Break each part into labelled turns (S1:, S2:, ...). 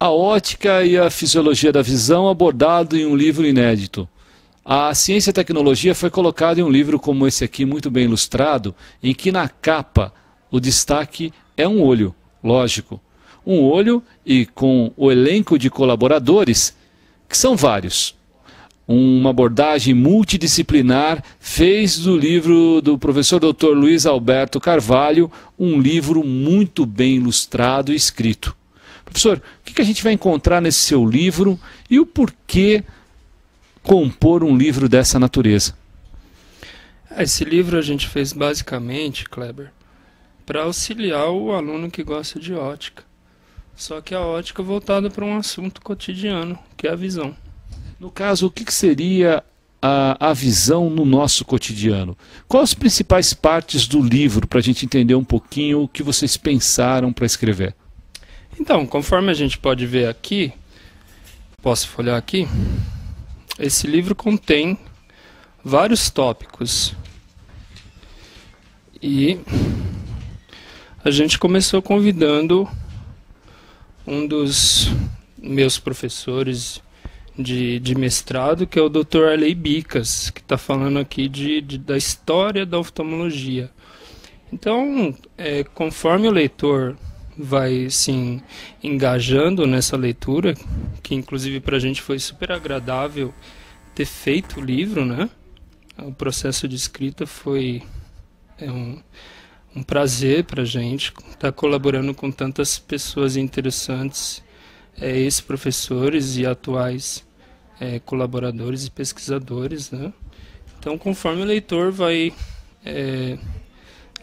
S1: A ótica e a fisiologia da visão abordado em um livro inédito. A ciência e a tecnologia foi colocada em um livro como esse aqui, muito bem ilustrado, em que na capa o destaque é um olho, lógico. Um olho e com o elenco de colaboradores, que são vários. Uma abordagem multidisciplinar fez do livro do professor Dr. Luiz Alberto Carvalho um livro muito bem ilustrado e escrito. Professor, o que a gente vai encontrar nesse seu livro e o porquê compor um livro dessa natureza?
S2: Esse livro a gente fez basicamente, Kleber, para auxiliar o aluno que gosta de ótica. Só que a ótica voltada para um assunto cotidiano, que é a visão.
S1: No caso, o que seria a visão no nosso cotidiano? Quais as principais partes do livro, para a gente entender um pouquinho o que vocês pensaram para escrever?
S2: Então, conforme a gente pode ver aqui, posso folhear aqui? Esse livro contém vários tópicos. E a gente começou convidando um dos meus professores de mestrado, que é o Dr. Arley Bicas, que está falando aqui da história da oftalmologia. Então, conforme o leitor vai se engajando nessa leitura, que inclusive para a gente foi super agradável ter feito o livro, né? O processo de escrita foi um prazer para a gente estar colaborando com tantas pessoas interessantes, ex-professores e atuais colaboradores e pesquisadores, né? Então, conforme o leitor vai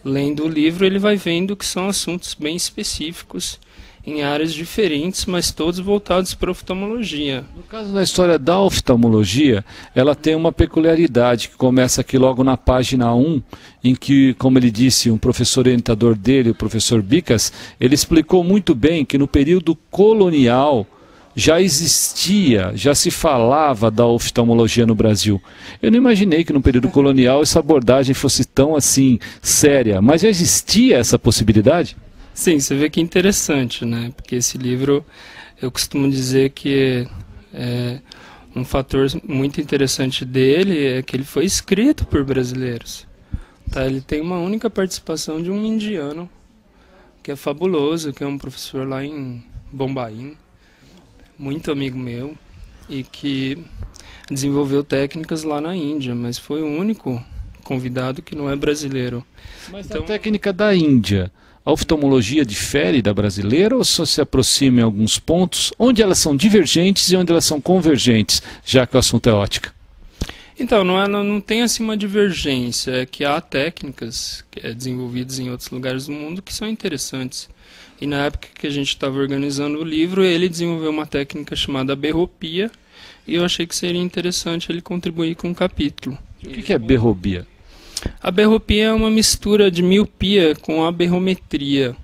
S2: lendo o livro, ele vai vendo que são assuntos bem específicos em áreas diferentes, mas todos voltados para a oftalmologia.
S1: No caso da história da oftalmologia, ela tem uma peculiaridade que começa aqui logo na página 1, em que, como ele disse, um professor orientador dele, o professor Bicas, ele explicou muito bem que no período colonial já existia, já se falava da oftalmologia no Brasil. Eu não imaginei que no período colonial essa abordagem fosse tão assim séria, mas já existia essa possibilidade?
S2: Sim, você vê que é interessante, né? Porque esse livro, eu costumo dizer que um fator muito interessante dele é que ele foi escrito por brasileiros. Tá? Ele tem uma única participação de um indiano, que é fabuloso, que é um professor lá em Bombaim, muito amigo meu, e que desenvolveu técnicas lá na Índia, mas foi o único convidado que não é brasileiro.
S1: Mas então, a técnica da Índia, a oftalmologia difere da brasileira ou só se aproxima em alguns pontos, onde elas são divergentes e onde elas são convergentes, já que o assunto é ótica?
S2: Então, não tem assim uma divergência, é que há técnicas desenvolvidas em outros lugares do mundo que são interessantes. E na época que a gente estava organizando o livro, ele desenvolveu uma técnica chamada aberropia, e eu achei que seria interessante ele contribuir com um capítulo.
S1: E o que é aberropia?
S2: A aberropia é uma mistura de miopia com aberrometria.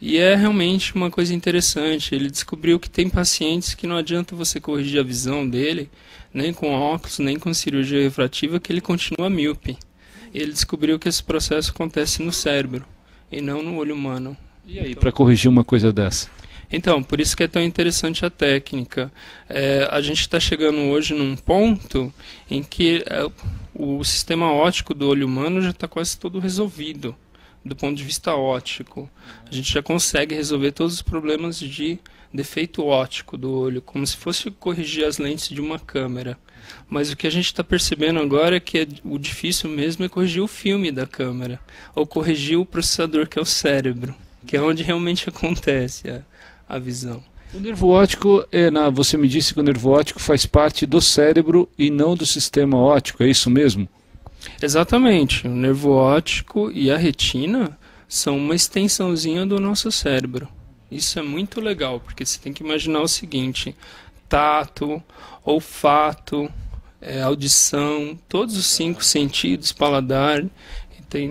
S2: E é realmente uma coisa interessante. Ele descobriu que tem pacientes que não adianta você corrigir a visão dele, nem com óculos, nem com cirurgia refrativa, que ele continua míope. Ele descobriu que esse processo acontece no cérebro e não no olho humano.
S1: E aí, para corrigir uma coisa dessa?
S2: Então, por isso que é tão interessante a técnica. A gente está chegando hoje num ponto em que o sistema óptico do olho humano já está quase todo resolvido, do ponto de vista óptico. A gente já consegue resolver todos os problemas de defeito óptico do olho, como se fosse corrigir as lentes de uma câmera. Mas o que a gente está percebendo agora é que o difícil mesmo é corrigir o filme da câmera, ou corrigir o processador, que é o cérebro, que é onde realmente acontece a visão.
S1: O nervo óptico, você me disse que o nervo óptico faz parte do cérebro e não do sistema óptico, é isso mesmo?
S2: Exatamente. O nervo óptico e a retina são uma extensãozinha do nosso cérebro. Isso é muito legal, porque você tem que imaginar o seguinte: tato, olfato, audição, todos os 5 sentidos, paladar.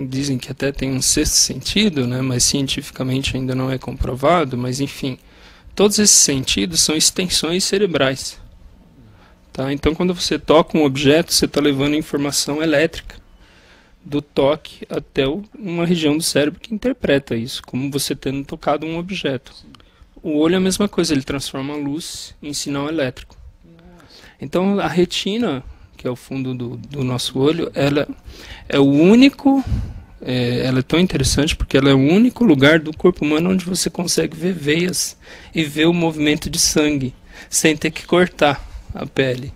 S2: Dizem que até tem um 6º sentido, né, mas cientificamente ainda não é comprovado, mas enfim, todos esses sentidos são extensões cerebrais. Tá? Então, quando você toca um objeto, você está levando informação elétrica do toque até uma região do cérebro que interpreta isso, como você tendo tocado um objeto. o olho é a mesma coisa, ele transforma a luz em sinal elétrico. Então a retina, que é o fundo do nosso olho, ela é o único, ela é tão interessante porque ela é o único lugar do corpo humano onde você consegue ver veias e ver o movimento de sangue, sem ter que cortar a pele.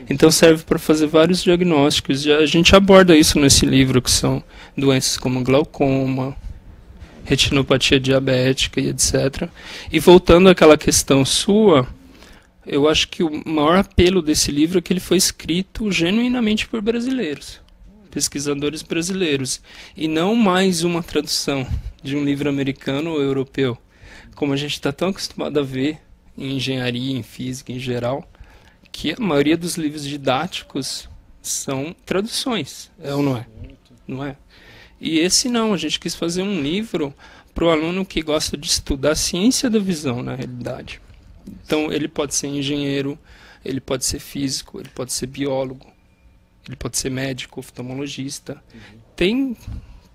S2: Então serve para fazer vários diagnósticos, e a gente aborda isso nesse livro, que são doenças como glaucoma, retinopatia diabética e etc. E voltando àquela questão sua, eu acho que o maior apelo desse livro é que ele foi escrito genuinamente por brasileiros, pesquisadores brasileiros, e não mais uma tradução de um livro americano ou europeu, como a gente está tão acostumado a ver em engenharia, em física em geral, que a maioria dos livros didáticos são traduções, é ou não é? Não é? E esse não, a gente quis fazer um livro para o aluno que gosta de estudar a ciência da visão, na realidade. Então, ele pode ser engenheiro, ele pode ser físico, ele pode ser biólogo, ele pode ser médico, oftalmologista. Tem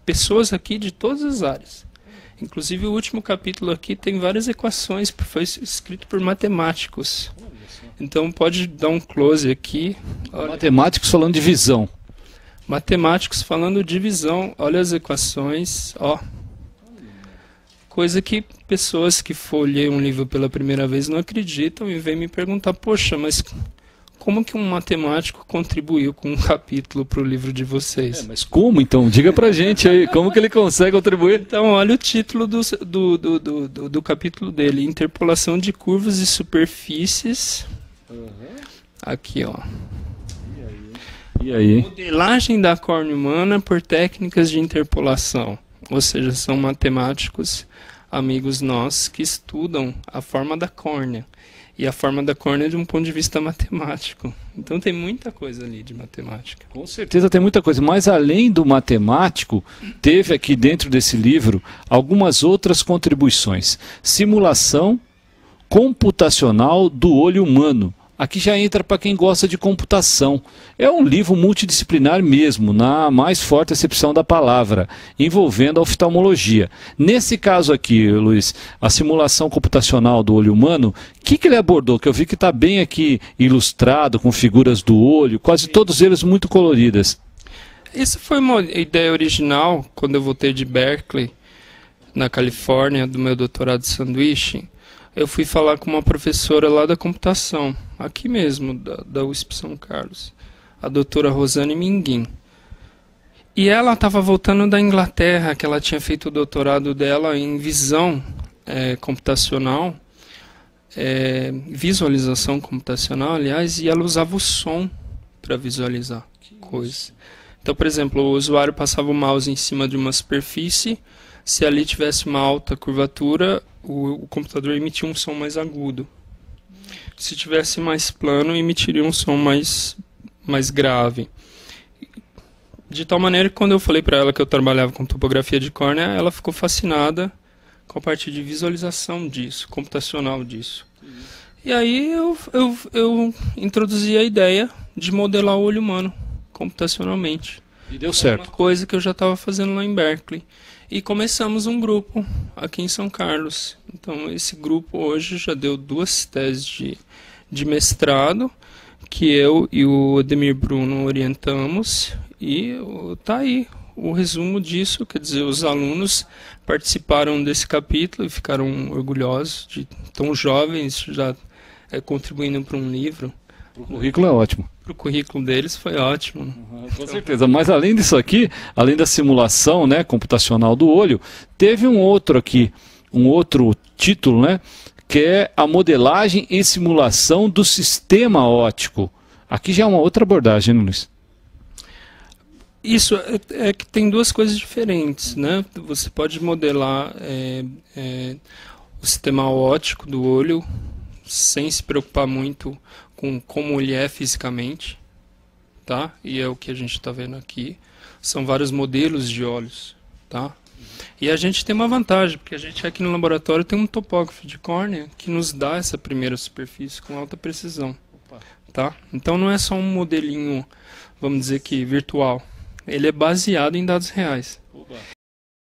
S2: pessoas aqui de todas as áreas. Inclusive, o último capítulo aqui tem várias equações, foi escrito por matemáticos. Então, pode dar um close aqui. Olha.
S1: Matemáticos falando de visão.
S2: Matemáticos falando de visão, olha as equações, ó. Coisa que pessoas que folheiam um livro pela primeira vez não acreditam e vêm me perguntar, poxa, mas como que um matemático contribuiu com um capítulo para o livro de vocês?
S1: Mas como então? Diga pra gente aí, como que ele consegue contribuir?
S2: Então, olha o título do capítulo dele, Interpolação de curvas e superfícies. Aqui, ó.
S1: E aí?
S2: Modelagem da córnea humana por técnicas de interpolação. Ou seja, são matemáticos, amigos nossos, que estudam a forma da córnea. E a forma da córnea de um ponto de vista matemático. Então tem muita coisa ali de matemática.
S1: Com certeza tem muita coisa, mas além do matemático, teve aqui dentro desse livro algumas outras contribuições. Simulação computacional do olho humano. Aqui já entra para quem gosta de computação. É um livro multidisciplinar mesmo, na mais forte acepção da palavra, envolvendo a oftalmologia. Nesse caso aqui, Luiz, a simulação computacional do olho humano, o que ele abordou? Que eu vi que está bem aqui ilustrado, com figuras do olho, quase todos eles muito coloridas.
S2: Essa foi uma ideia original, quando eu voltei de Berkeley, na Califórnia, do meu doutorado de sanduíche. Eu fui falar com uma professora lá da computação, aqui mesmo, da USP São Carlos, a doutora Rosane Minguim. E ela estava voltando da Inglaterra, que ela tinha feito o doutorado dela em visão computacional, visualização computacional, aliás, e ela usava o som para visualizar coisas. Então, por exemplo, o usuário passava o mouse em cima de uma superfície, se ali tivesse uma alta curvatura, o computador emitia um som mais agudo. Se tivesse mais plano, emitiria um som mais grave. De tal maneira que quando eu falei para ela que eu trabalhava com topografia de córnea, ela ficou fascinada com a parte de visualização disso, computacional disso. E aí eu introduzi a ideia de modelar o olho humano computacionalmente.
S1: E deu certo.
S2: Uma coisa que eu já estava fazendo lá em Berkeley. E começamos um grupo aqui em São Carlos. Então, esse grupo hoje já deu 2 teses de mestrado, que eu e o Ademir Bruno orientamos, e tá aí o resumo disso. Quer dizer, os alunos participaram desse capítulo e ficaram orgulhosos de tão jovens já contribuindo para um livro.
S1: O currículo é ótimo.
S2: Para o currículo deles foi ótimo.
S1: Com certeza, mas além disso aqui, além da simulação, né, computacional do olho, teve um outro aqui, um outro título, né, que é a modelagem e simulação do sistema óptico. Aqui já é uma outra abordagem, né, Luiz?
S2: Isso é que tem 2 coisas diferentes, né? Você pode modelar o sistema óptico do olho sem se preocupar muito com como ele é fisicamente, tá? E é o que a gente está vendo aqui. São vários modelos de olhos, tá? E a gente tem uma vantagem, porque a gente aqui no laboratório tem um topógrafo de córnea que nos dá essa primeira superfície com alta precisão, tá? Então não é só um modelinho, vamos dizer que virtual. Ele é baseado em dados reais.